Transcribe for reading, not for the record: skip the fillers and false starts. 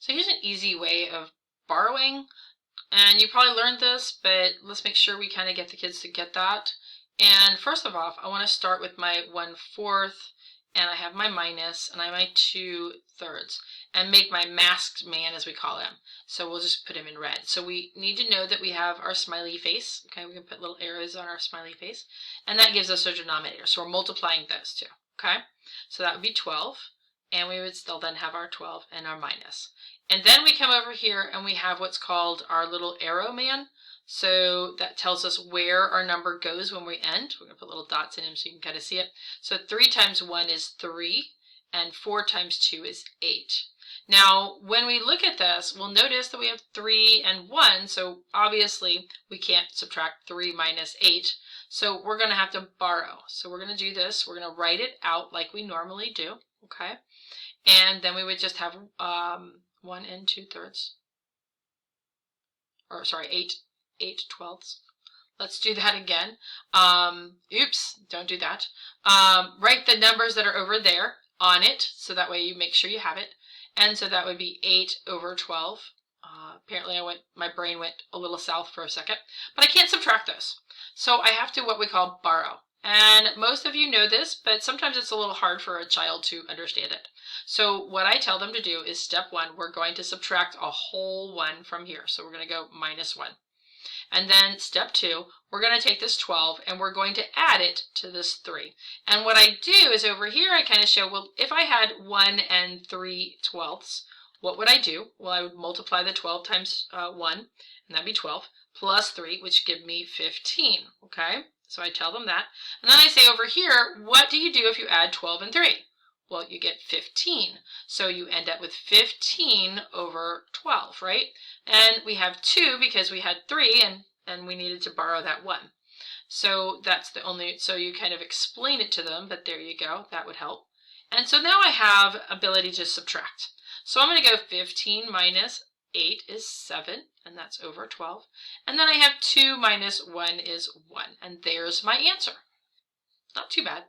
So here's an easy way of borrowing. And you probably learned this, but let's make sure we kind of get the kids to get that. And first of all, I want to start with my 1/4, and I have my minus, and I have my 2/3, and make my masked man, as we call him. So we'll just put him in red. So we need to know that we have our smiley face. Okay, we can put little arrows on our smiley face, and that gives us our denominator. So we're multiplying those two. Okay, so that would be 12, and we would still then have our 12 and our minus. And then we come over here and we have what's called our little arrow man. So that tells us where our number goes when we end. We're going to put little dots in them so you can kind of see it. So 3 times 1 is 3, and 4 times 2 is 8. Now, when we look at this, we'll notice that we have 3 and 1, so obviously we can't subtract 3 minus 8. So we're going to have to borrow. So we're going to do this. We're going to write it out like we normally do, okay? And then we would just have 1 and 2/3, or sorry, 8/12. Let's do that again. Oops, don't do that. Write the numbers that are over there on it, so that way you make sure you have it. And so that would be 8/12. Apparently my brain went a little south for a second, but I can't subtract those. So I have to what we call borrow. And most of you know this, but sometimes it's a little hard for a child to understand it. So what I tell them to do is step 1, we're going to subtract a whole 1 from here. So we're going to go -1. And then step 2, we're going to take this 12 and we're going to add it to this 3. And what I do is over here I kind of show, well, if I had 1 and 3/12, what would I do? Well, I would multiply the 12 times 1, and that'd be 12, plus 3, which give me 15, okay? So I tell them that. And then I say over here, what do you do if you add 12 and 3? Well, you get 15. So you end up with 15/12, right? And we have 2 because we had 3 and we needed to borrow that 1. So that's the only, so you kind of explain it to them, but there you go, that would help. And so now I have ability to subtract. So I'm going to go 15 minus 8 is 7, and that's over 12. And then I have 2 minus 1 is 1, and there's my answer. Not too bad.